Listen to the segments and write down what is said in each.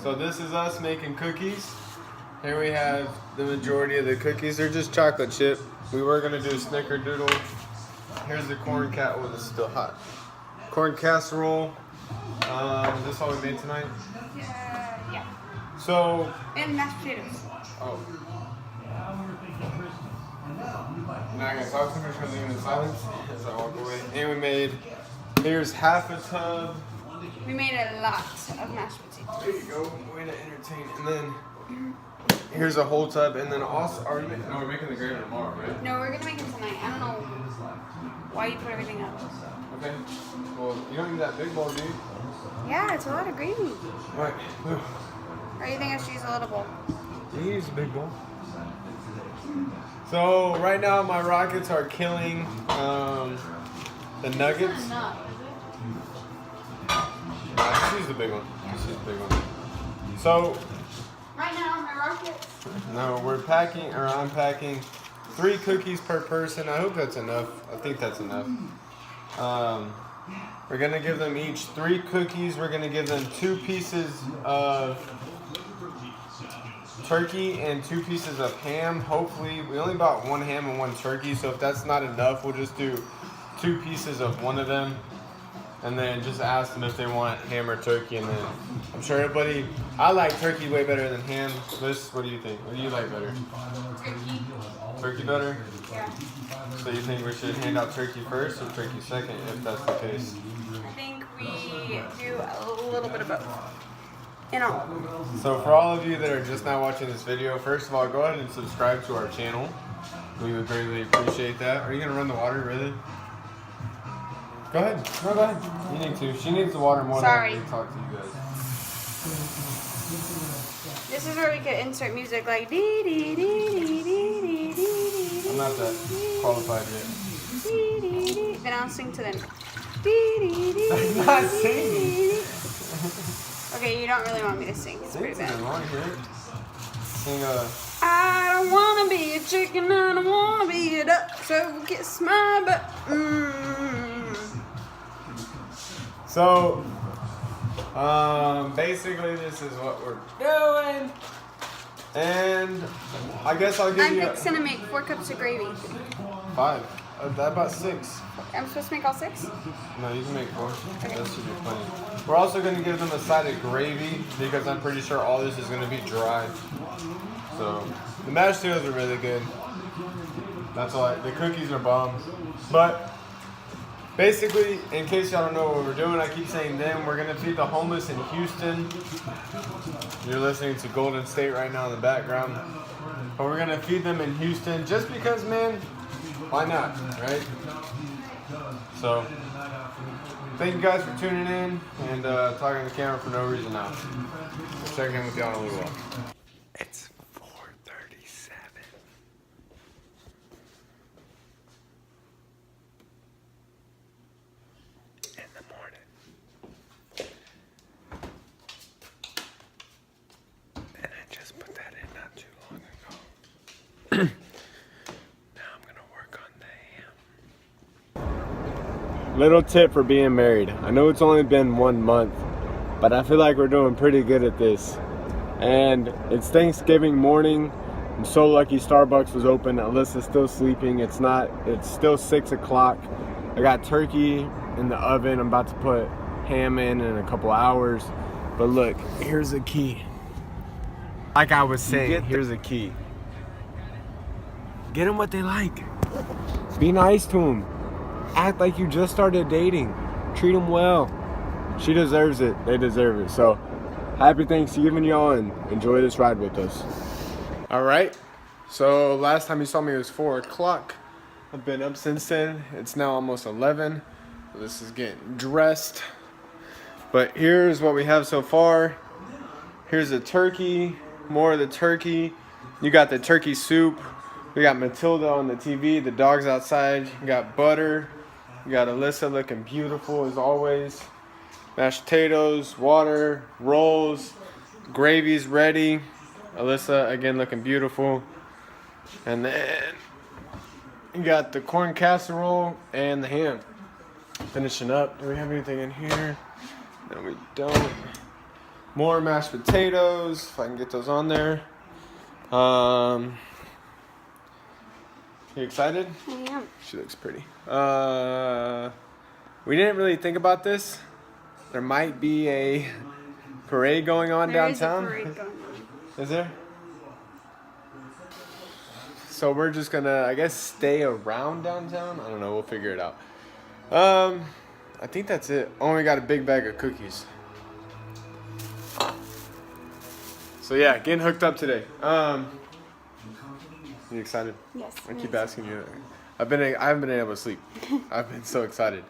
So this is us making cookies. Here we have the majority of the cookies. They're just chocolate chip. We were gonna do snickerdoodle. Here's the corn cat. Oh, this is still hot. Corn casserole. Is this all we made tonight? Yeah. So. And mashed potatoes. Oh. Now I gotta talk to me. Just gonna leave in silence as I walk away. And we made. Here's half a tub. We made a lot of mashed potatoes. There you go. Way to entertain. And then here's a whole tub. And then also, are we making? No, we're making the gravy tomorrow, right? No, we're gonna make it tonight. I don't know why you put everything up. Okay. Well, you don't need that big bowl, do you? Yeah, it's a lot of gravy. Right. Or you think I should use a little bowl? You use a big bowl. So right now my rockets are killing the nuggets. Just use the big one. Just use the big one. So Right now, my rockets. no, we're packing or I'm packing 3 cookies per person. I hope that's enough. I think that's enough. We're gonna give them each 3 cookies. We're gonna give them 2 pieces of turkey and 2 pieces of ham. Hopefully, we only bought 1 ham and 1 turkey, so if that's not enough, we'll just do 2 pieces of one of them. And then just ask them if they want ham or turkey, and then I'm sure everybody. I like turkey way better than ham. Liz, what do you think? What do you like better? Turkey. Turkey better? Yeah. So you think we should hand out turkey first or turkey second, if that's the case? I think we do a little bit of both. You know. So for all of you that are just now watching this video, first of all, go ahead and subscribe to our channel. We would greatly appreciate that. Are you gonna run the water, really? Go ahead. No, go ahead. You need to. She needs the water more Sorry. than I need to talk to you guys. This is where we could insert music like dee dee dee dee dee dee dee. I'm not that qualified yet. Dee dee dee. Then I'll sing to them. Dee dee dee. I'm not singing. Okay, you don't really want me to sing. It's Sing pretty something bad. wrong here. Sing I don't wanna be a chicken, I don't wanna be a duck, so kiss my butt. So, basically this is what we're doing. And I guess I'll give I'm you fixing to make 4 cups of gravy. 5. That about 6. I'm supposed to make all 6? No, you can make 4. That should be plenty. We're also going to give them a side of gravy because I'm pretty sure all this is going to be dry. So, the mashed potatoes are really good. That's all. The cookies are bomb. But, basically, in case y'all don't know what we're doing, I keep saying them. We're going to feed the homeless in Houston. You're listening to Golden State right now in the background. But we're going to feed them in Houston just because, man, why not, right? So, thank you guys for tuning in and talking to the camera for no reason now. We'll check in with y'all in a little while. It's 4:37. In the morning. And I just put that in not too long ago. Little tip for being married. I know it's only been 1 month, but I feel like we're doing pretty good at this. And it's Thanksgiving morning. I'm so lucky Starbucks was open. Alyssa's still sleeping. It's still 6 o'clock. I got turkey in the oven. I'm about to put ham in a couple hours. But look, here's the key. Like I was saying, here's the key. Get them what they like. Be nice to them. Act like you just started dating. Treat them well. She deserves it. They deserve it. So, happy Thanksgiving, y'all, and enjoy this ride with us. All right. So, last time you saw me it was 4 o'clock. I've been up since then. It's now almost 11. This is getting dressed. But here's what we have so far. Here's the turkey. More of the turkey. You got the turkey soup. We got Matilda on the TV. The dog's outside. You got butter. You got Alyssa looking beautiful as always. Mashed potatoes, water, rolls, gravy's ready. Alyssa again looking beautiful. And then you got the corn casserole and the ham. Finishing up. Do we have anything in here? No, we don't. More mashed potatoes, if I can get those on there. You excited? I am. She looks pretty. We didn't really think about this. There might be a parade going on downtown. There is a parade going on. Is there? So we're just gonna, I guess, stay around downtown. I don't know. We'll figure it out. I think that's it. Oh, we got a big bag of cookies. So yeah, getting hooked up today. You excited? Yes. I keep asking you. I haven't been able to sleep. I've been so excited.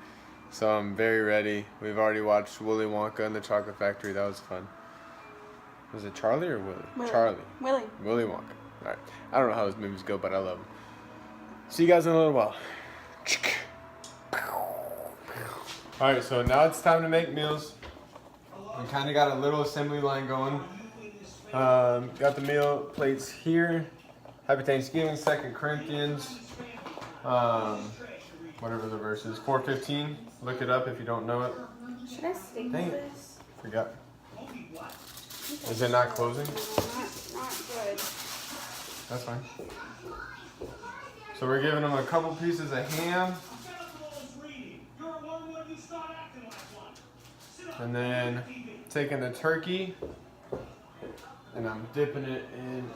So I'm very ready. We've already watched Willy Wonka and the Chocolate Factory. That was fun. Was it Charlie or Willy? Charlie. Willy Wonka. All right. I don't know how those movies go, but I love them. See you guys in a little while. All right, so now it's time to make meals. We kind of got a little assembly line going. Got the meal plates here. Happy Thanksgiving, 2 Corinthians. Whatever the verse is, 4:15. Look it up if you don't know it. Should I staple this? Forgot. Is it not closing? Not good. That's fine. So we're giving them a couple pieces of ham. And then taking the turkey and I'm dipping it in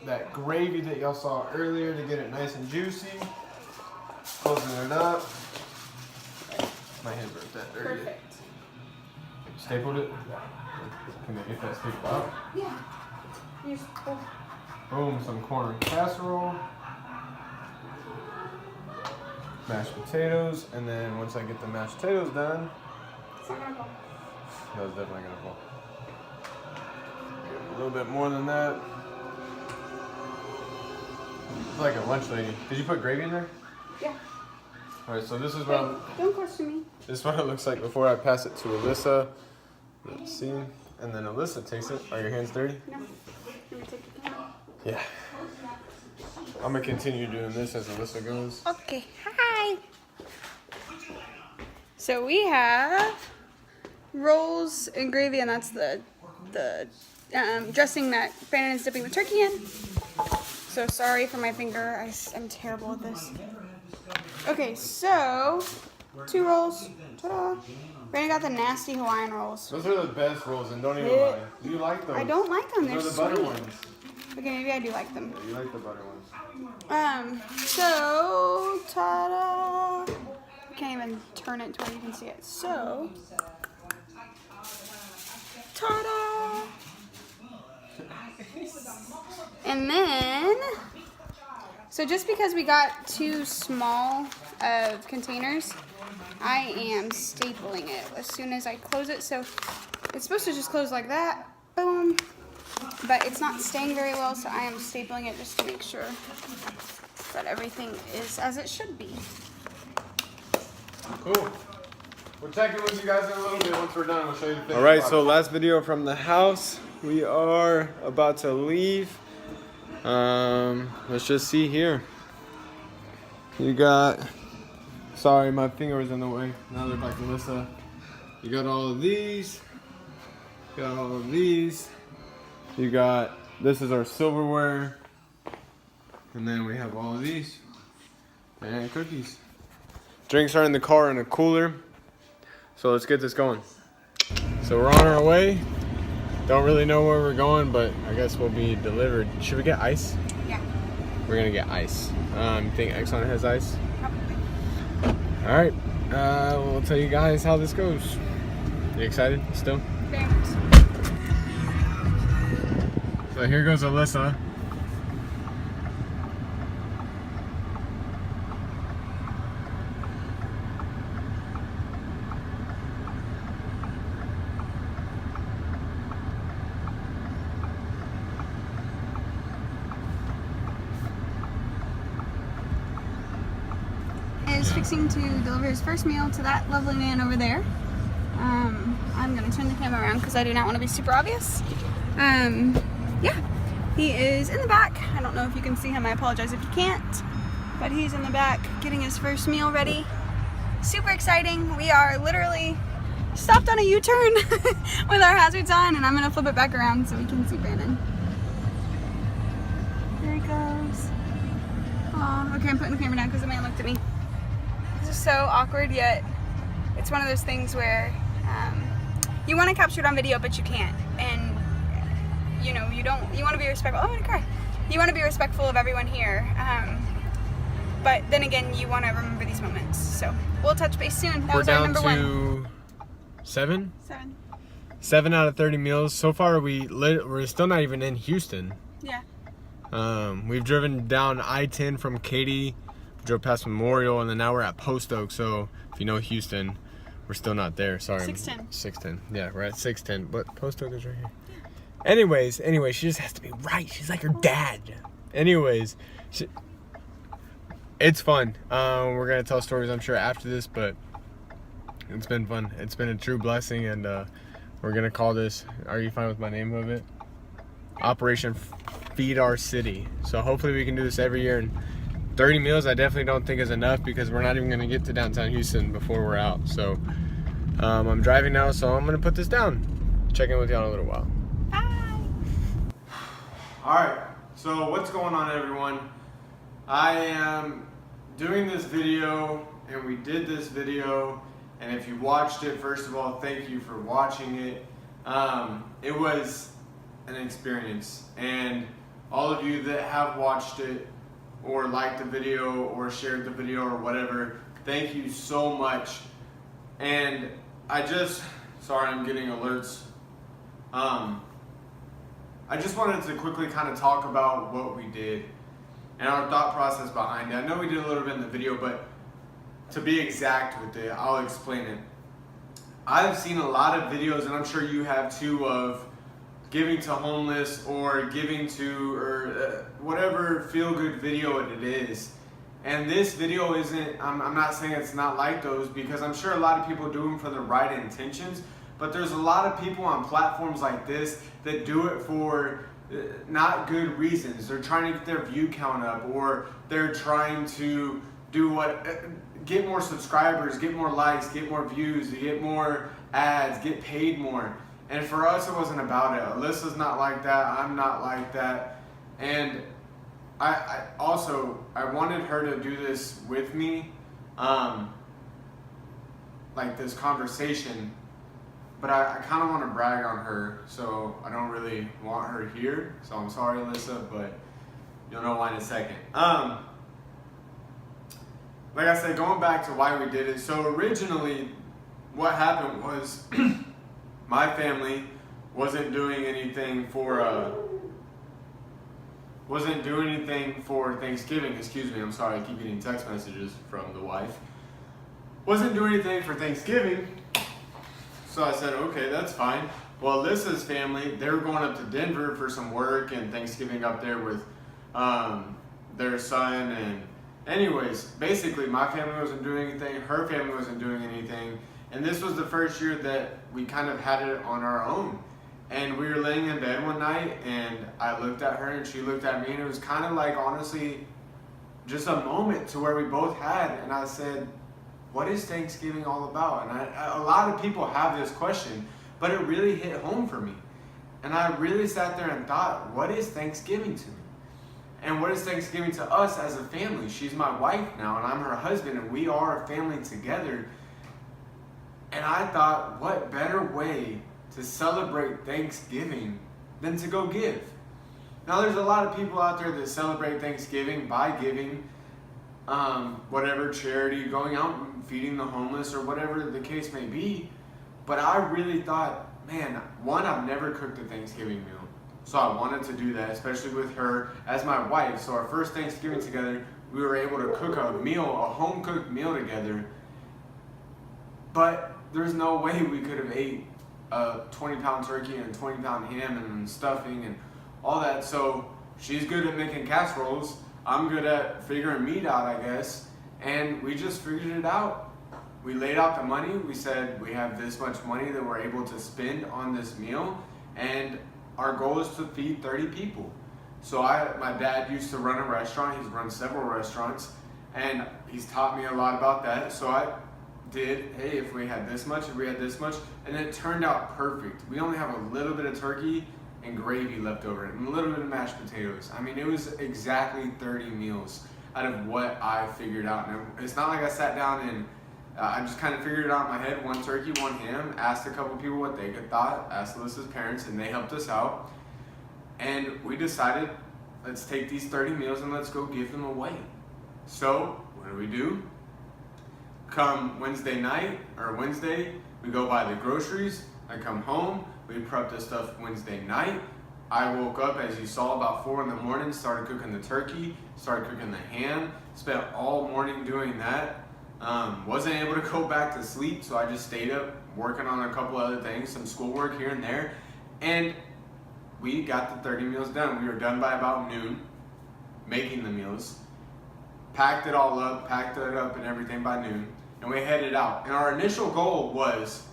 that gravy that y'all saw earlier to get it nice and juicy. Closing it up. My hands are that dirty. Perfect. Stapled it? Can they get that stapled out? Yeah. You just pull. Boom, some corn casserole. Mashed potatoes, and then once I get the mashed potatoes done, It's not gonna fall. that was definitely gonna fall. Get a little bit more than that. It's like a lunch lady. Did you put gravy in there? Yeah. Alright, so this is what Don't question me. this is what it looks like before I pass it to Alyssa. Let's see. And then Alyssa takes it. Are your hands dirty? No. Let me take the camera. Yeah. I'm gonna continue doing this as Alyssa goes. Okay. Hi. So we have rolls and gravy, and that's the dressing that Brandon is dipping the turkey in. So sorry for my finger. I'm terrible at this. Okay, so 2 rolls. Ta-da. Brandon got the nasty Hawaiian rolls. Those are the best rolls, and don't even lie. Do you like those? I don't like them. They're the sweet. butter ones. Okay, maybe I do like them. Yeah, you like the butter ones. So, ta-da! I can't even turn it to where you can see it. So, ta-da! And then, so just because we got 2 small containers, I am stapling it as soon as I close it. So, it's supposed to just close like that. Boom. But it's not staying very well, so I am stapling it just to make sure that everything is as it should be. Cool. We'll check in with you guys in a little bit once we're done. We'll show you the thing. Alright, so last video from the house. We are about to leave. Let's just see here. You got, sorry, my finger was in the way. Now they're back to Alyssa. You got all of these. Got all of these. You got, this is our silverware. And then we have all of these. And cookies. Drinks are in the car in a cooler. So let's get this going. So we're on our way. Don't really know where we're going, but I guess we'll be delivered. Should we get ice? Yeah. We're gonna get ice. You think Exxon has ice? Probably. All right. We'll tell you guys how this goes. You excited still? Thanks. So here goes Alyssa. Is fixing to deliver his first meal to that lovely man over there. I'm gonna turn the camera around because I do not want to be super obvious. Yeah, he is in the back. I don't know if you can see him. I apologize if you can't, but he's in the back getting his first meal ready. Super exciting. We are literally stopped on a U-turn with our hazards on, and I'm gonna flip it back around so we can see Brandon. There he goes. Aw, okay, I'm putting the camera down because the man looked at me. This is so awkward, yet it's one of those things where you want to capture it on video, but you can't. And you know, you want to be respectful. Oh, I'm gonna cry. You want to be respectful of everyone here. But then again, you want to remember these moments. So we'll touch base soon. That was our number one. We're down to 7? 7. 7 out of 30 meals. So far, we're still not even in Houston. Yeah. We've driven down I-10 from Katy, drove past Memorial, and then now we're at Post Oak. So if you know Houston, we're still not there. Sorry. 610. 610. Yeah, we're at 610, but Post Oak is right here. Anyways, she just has to be right. She's like her dad. Anyways, it's fun. We're gonna tell stories, I'm sure, after this, but it's been fun. It's been a true blessing, and we're gonna call this. Are you fine with my name of it? Operation Feed Our City. So hopefully we can do this every year. And 30 meals, I definitely don't think is enough because we're not even gonna get to downtown Houston before we're out. So I'm driving now, so I'm gonna put this down. Check in with y'all in a little while. Alright, so what's going on, everyone? I am doing this video, and we did this video, and if you watched it, first of all, thank you for watching it. It was an experience, and all of you that have watched it, or liked the video, or shared the video, or whatever, thank you so much. And sorry, I'm getting alerts. I just wanted to quickly kind of talk about what we did and our thought process behind it. I know we did a little bit in the video, but to be exact with it, I'll explain it. I've seen a lot of videos, and I'm sure you have too, of giving to homeless or giving to, or whatever feel-good video it is. And this video isn't, I'm not saying it's not like those, because I'm sure a lot of people do them for the right intentions. But there's a lot of people on platforms like this that do it for not good reasons. They're trying to get their view count up, or they're trying to get more subscribers, get more likes, get more views, get more ads, get paid more. And for us, it wasn't about it. Alyssa's not like that. I'm not like that. And I wanted her to do this with me, like this conversation. But I kind of want to brag on her, so I don't really want her here. So I'm sorry, Alyssa, but you'll know why in a second. Like I said, going back to why we did it. So originally, what happened was my family wasn't doing anything for Thanksgiving. Excuse me, I'm sorry. I keep getting text messages from the wife. Wasn't doing anything for Thanksgiving. So I said, okay, that's fine. Well, Alyssa's family, they were going up to Denver for some work and Thanksgiving up there with their son. And anyways, basically my family wasn't doing anything, her family wasn't doing anything. And this was the first year that we kind of had it on our own. And we were laying in bed one night, and I looked at her and she looked at me, and it was kind of like, honestly, just a moment to where we both had. And I said, what is Thanksgiving all about? And a lot of people have this question, but it really hit home for me. And I really sat there and thought, what is Thanksgiving to me? And what is Thanksgiving to us as a family? She's my wife now, and I'm her husband, and we are a family together. And I thought, what better way to celebrate Thanksgiving than to go give? Now, there's a lot of people out there that celebrate Thanksgiving by giving, whatever charity, going out and feeding the homeless, or whatever the case may be. But I really thought, man, one, I've never cooked a Thanksgiving meal. So I wanted to do that, especially with her as my wife. So our first Thanksgiving together, we were able to cook a meal, a home-cooked meal together. But there's no way we could have ate a 20-pound turkey and a 20-pound ham and stuffing and all that. So she's good at making casseroles. I'm good at figuring meat out, I guess. And we just figured it out. We laid out the money. We said we have this much money that we're able to spend on this meal. And our goal is to feed 30 people. So my dad used to run a restaurant. He's run several restaurants. And he's taught me a lot about that. So did, hey, if we had this much, if we had this much, and it turned out perfect. We only have a little bit of turkey and gravy left over and a little bit of mashed potatoes. I mean, it was exactly 30 meals out of what I figured out. And it's not like I sat down and I just kind of figured it out in my head, 1 turkey, 1 ham, asked a couple people what they thought, asked Alyssa's parents, and they helped us out. And we decided, let's take these 30 meals and let's go give them away. So, what do? Come Wednesday night, or Wednesday, we go buy the groceries. I come home, we prep this stuff Wednesday night. I woke up, as you saw, about 4 in the morning, started cooking the turkey, started cooking the ham, spent all morning doing that. Wasn't able to go back to sleep, so I just stayed up working on a couple other things, some schoolwork here and there, and we got the 30 meals done. We were done by about noon, making the meals, packed it all up, packed it up and everything by noon, and we headed out. And our initial goal was,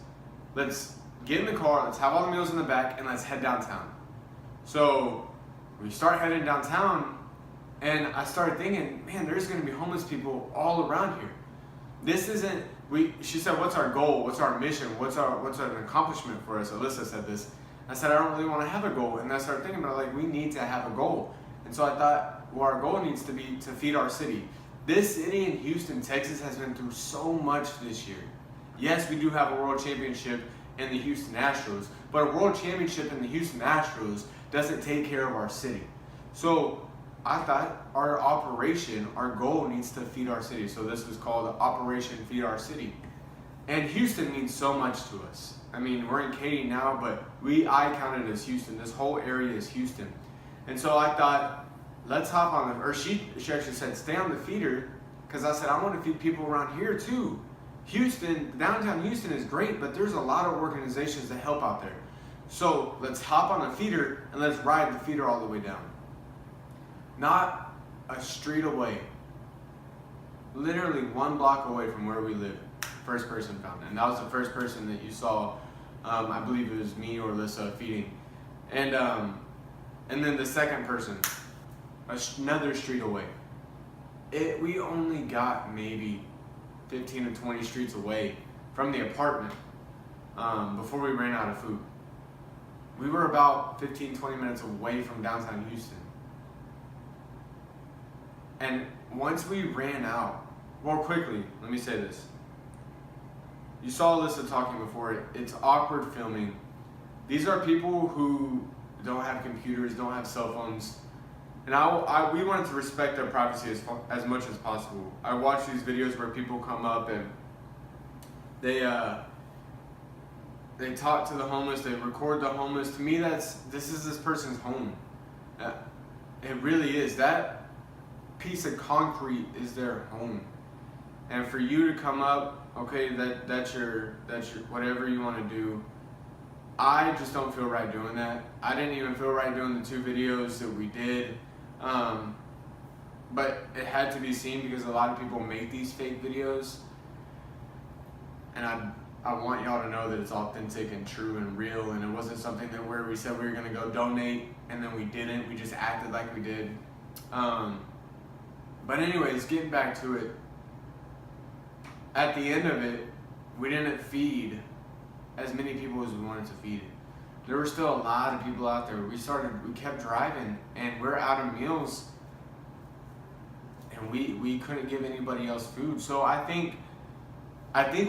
let's get in the car, let's have all the meals in the back, and let's head downtown. So we start heading downtown, and I started thinking, man, there's gonna be homeless people all around here. This isn't, she said, what's our goal? What's our mission? What's an accomplishment for us? Alyssa said this. I said, I don't really want to have a goal. And I started thinking about, like, we need to have a goal. And so I thought, well, our goal needs to be to feed our city. This city in Houston, Texas has been through so much this year. Yes, we do have a world championship in the Houston Astros, but a world championship in the Houston Astros doesn't take care of our city. So I thought our operation, our goal needs to feed our city. So this was called Operation Feed Our City. And Houston means so much to us. I mean, we're in Katy now, but I count it as Houston. This whole area is Houston. And so I thought, let's hop on the, or she actually said, stay on the feeder, because I said, I want to feed people around here too. Houston, downtown Houston is great, but there's a lot of organizations that help out there. So let's hop on a feeder and let's ride the feeder all the way down. Not a street away, literally 1 block away from where we live. First person found it. And that was the first person that you saw. I believe it was me or Alyssa feeding. And then the second person, another street away. We only got maybe 15 to 20 streets away from the apartment before we ran out of food. We were about 15, 20 minutes away from downtown Houston. And once we ran out, well, quickly, let me say this. You saw Alyssa talking before. It's awkward filming. These are people who don't have computers, don't have cell phones. And we wanted to respect their privacy as much as possible. I watch these videos where people come up and they talk to the homeless, they record the homeless. To me, this is this person's home. It really is. That piece of concrete is their home. And for you to come up, okay, that's your whatever you want to do. I just don't feel right doing that. I didn't even feel right doing the 2 videos that we did. But it had to be seen because a lot of people make these fake videos. And I want y'all to know that it's authentic and true and real, and it wasn't something that where we said we were gonna go donate and then we didn't. We just acted like we did. But anyways, getting back to it. At the end of it, we didn't feed as many people as we wanted to feed. There were still a lot of people out there. We kept driving, and we're out of meals, and we couldn't give anybody else food. So I think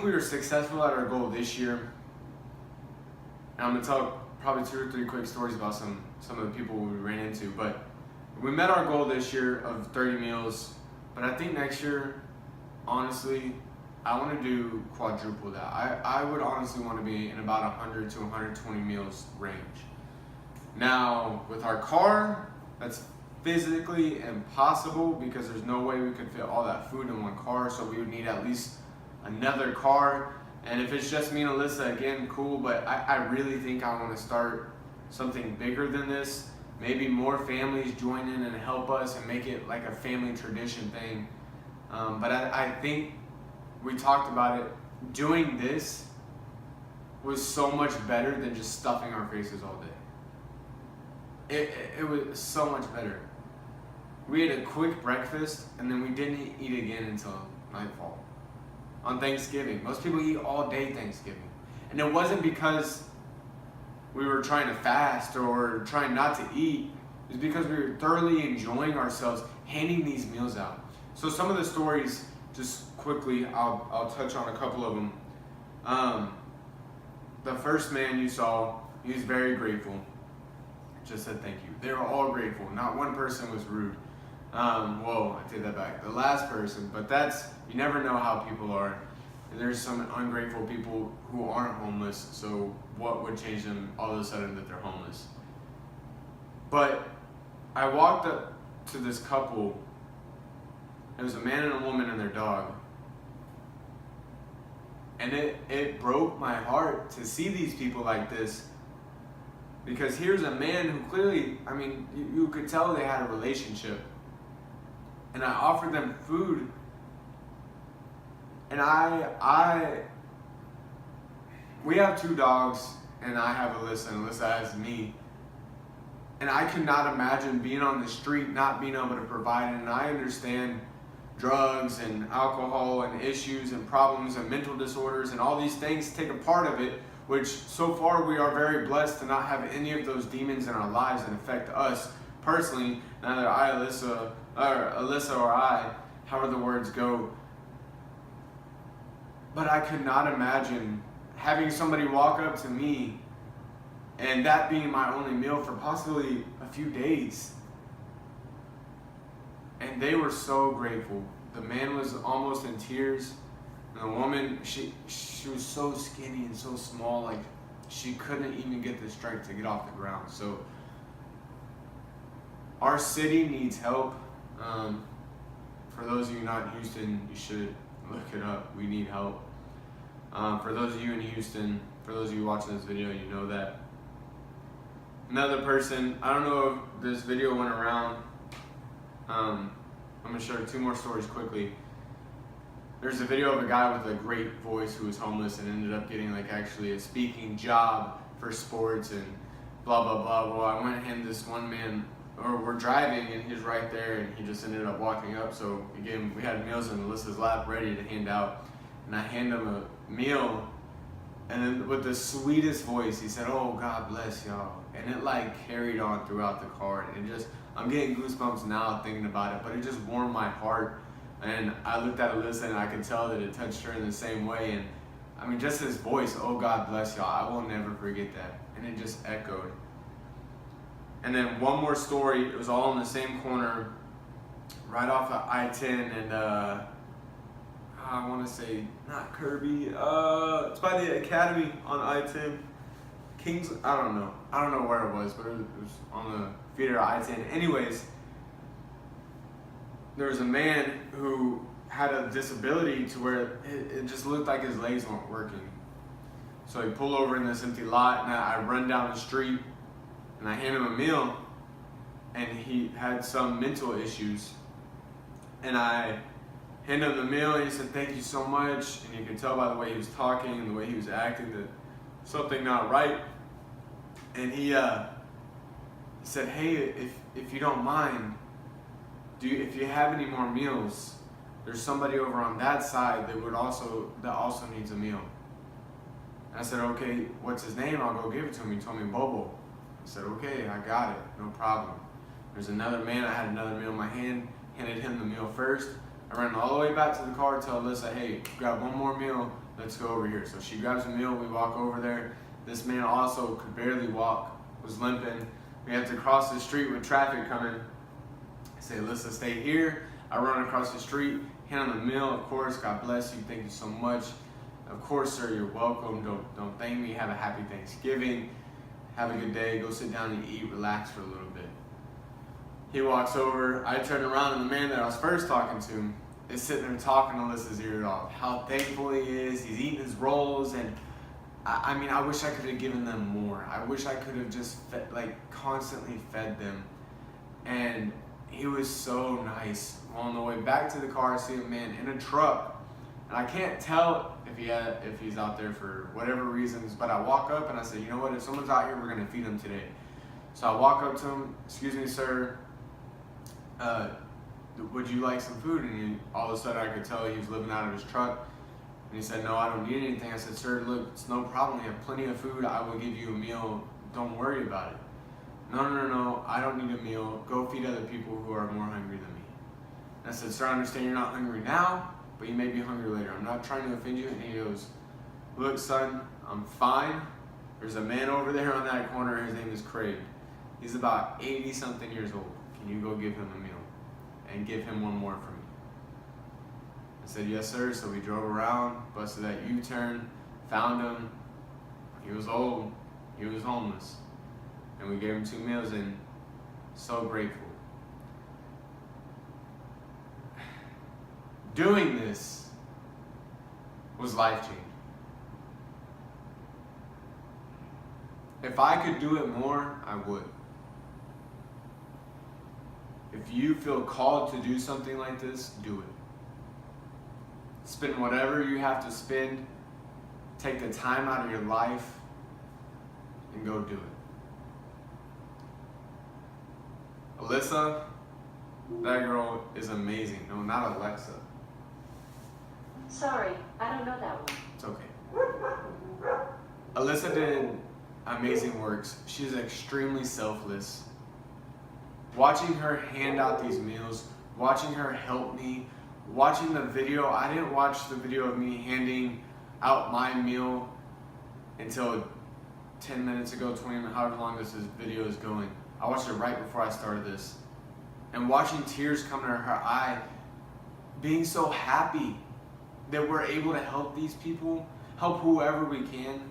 we were successful at our goal this year. And I'm gonna tell probably 2 or 3 quick stories about some of the people we ran into. But we met our goal this year of 30 meals. But I think next year, honestly, I want to do quadruple that. I would honestly want to be in about 100 to 120 meals range. Now, with our car, that's physically impossible because there's no way we could fit all that food in one car, so we would need at least another car. And if it's just me and Alyssa, again, cool, but I really think I want to start something bigger than this. Maybe more families join in and help us and make it like a family tradition thing. But I think we talked about it. Doing this was so much better than just stuffing our faces all day. It was so much better. We had a quick breakfast and then we didn't eat again until nightfall. on Thanksgiving. Most people eat all day Thanksgiving. And it wasn't because we were trying to fast or trying not to eat. It's because we were thoroughly enjoying ourselves handing these meals out. So some of the stories, just quickly, I'll touch on a couple of them. The first man you saw, he was very grateful. Just said thank you. They were all grateful. Not one person was rude. Whoa, I take that back. The last person, but you never know how people are. And there's some ungrateful people who aren't homeless, so what would change them all of a sudden that they're homeless? But I walked up to this couple. It was a man and a woman and their dog. And it broke my heart to see these people like this. Because here's a man who clearly, I mean, you could tell they had a relationship. And I offered them food. And we have 2 dogs, and I have Alyssa, and Alyssa has me. And I could not imagine being on the street, not being able to provide. And I understand drugs and alcohol and issues and problems and mental disorders and all these things take a part of it, which so far we are very blessed to not have any of those demons in our lives and affect us personally. Neither Alyssa or I, however the words go. But I could not imagine having somebody walk up to me and that being my only meal for possibly a few days. And they were so grateful. The man was almost in tears. And the woman, she was so skinny and so small, like she couldn't even get the strength to get off the ground. So our city needs help. For those of you not in Houston, you should look it up. We need help. For those of you in Houston, for those of you watching this video, you know that. Another person, I don't know if this video went around. I'm going to share 2 more stories quickly. There's a video of a guy with a great voice who was homeless and ended up getting like actually a speaking job for sports and blah, blah, blah. Well, I went and handed this one man, or we're driving and he's right there and he just ended up walking up. So again, we had meals in Alyssa's lap ready to hand out. And I hand him a meal, and then with the sweetest voice, he said, "Oh, God bless y'all." And it like carried on throughout the car. And it just, I'm getting goosebumps now thinking about it, but it just warmed my heart. And I looked at Alyssa and I could tell that it touched her in the same way. And I mean, just his voice, "Oh, God bless y'all." I will never forget that. And it just echoed. And then one more story, it was all in the same corner, right off of I-10 and I want to say, not Kirby, it's by the Academy on I-10. Kings, I don't know where it was, but it was on the feeder of I-10. Anyways, there was a man who had a disability to where it just looked like his legs weren't working. So he pulled over in this empty lot, and I run down the street, and I hand him a meal, and he had some mental issues. And I hand him the meal, and he said, "Thank you so much." And you could tell by the way he was talking and the way he was acting that something not right. And he said, "Hey, if you don't mind, if you have any more meals, there's somebody over on that side that also needs a meal." And I said, "Okay, what's his name? I'll go give it to him." He told me Bobo. I said, "Okay, I got it, no problem." There's another man, I had another meal in my hand, handed him the meal first. I ran all the way back to the car, tell Alyssa, "Hey, grab one more meal, let's go over here." So she grabs a meal, we walk over there. This man also could barely walk, was limping. We had to cross the street with traffic coming. I say, "Alyssa, stay here." I run across the street, hand him the meal, of course, "God bless you, thank you so much." "Of course, sir, you're welcome. Don't thank me. Have a happy Thanksgiving. Have a good day. Go sit down and eat, relax for a little bit." He walks over, I turn around, and the man that I was first talking to is sitting there talking to Alyssa's ear off. How thankful he is. He's eating his rolls, and I mean, I wish I could have given them more. I wish I could have just constantly fed them. And he was so nice. Well, on the way back to the car, I see a man in a truck, and I can't tell if he's out there for whatever reasons, but I walk up and I say, "You know what, if someone's out here, we're gonna feed them today." So I walk up to him, "Excuse me, sir, would you like some food?" And all of a sudden I could tell he was living out of his truck. And he said, no, I don't need anything. I said, sir, look, it's no problem. We have plenty of food. I will give you a meal. Don't worry about it. No, I don't need a meal. Go feed other people who are more hungry than me. And I said, sir, I understand you're not hungry now, but you may be hungry later. I'm not trying to offend you. And he goes, look, son, I'm fine. There's a man over there on that corner. His name is Craig. He's about 80-something years old. Can you go give him a meal? And give him one more for me. I said, yes, sir. So we drove around, busted that U-turn, found him. He was old. He was homeless. And we gave him 2 meals, and so grateful. Doing this was life-changing. If I could do it more, I would. If you feel called to do something like this, do it. Spend whatever you have to spend. Take the time out of your life and go do it. Alyssa, that girl is amazing. No, not Alexa. Sorry, I don't know that one. It's okay. Alyssa did amazing works. She's extremely selfless. Watching her hand out these meals, watching her help me, watching the video. I didn't watch the video of me handing out my meal until 10 minutes ago, 20 minutes, however long this video is going. I watched it right before I started this. And watching tears come to her eye, being so happy that we're able to help these people, help whoever we can.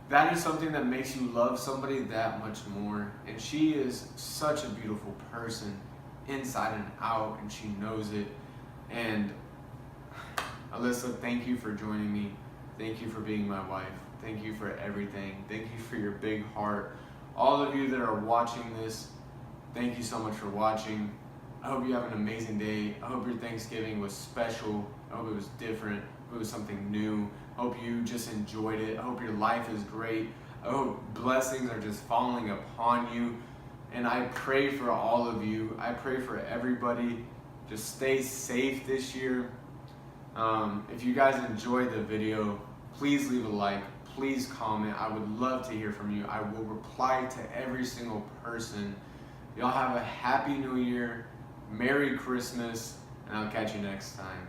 That is something that makes you love somebody that much more. And she is such a beautiful person, inside and out, and she knows it. And Alyssa, thank you for joining me. Thank you for being my wife. Thank you for everything. Thank you for your big heart. All of you that are watching this, thank you so much for watching. I hope you have an amazing day. I hope your Thanksgiving was special. I hope it was different. I hope it was something new. I hope you just enjoyed it. I hope your life is great. I hope blessings are just falling upon you. And I pray for all of you. I pray for everybody. Just stay safe this year. If you guys enjoyed the video, please leave a like. Please comment. I would love to hear from you. I will reply to every single person. Y'all have a happy new year. Merry Christmas. And I'll catch you next time.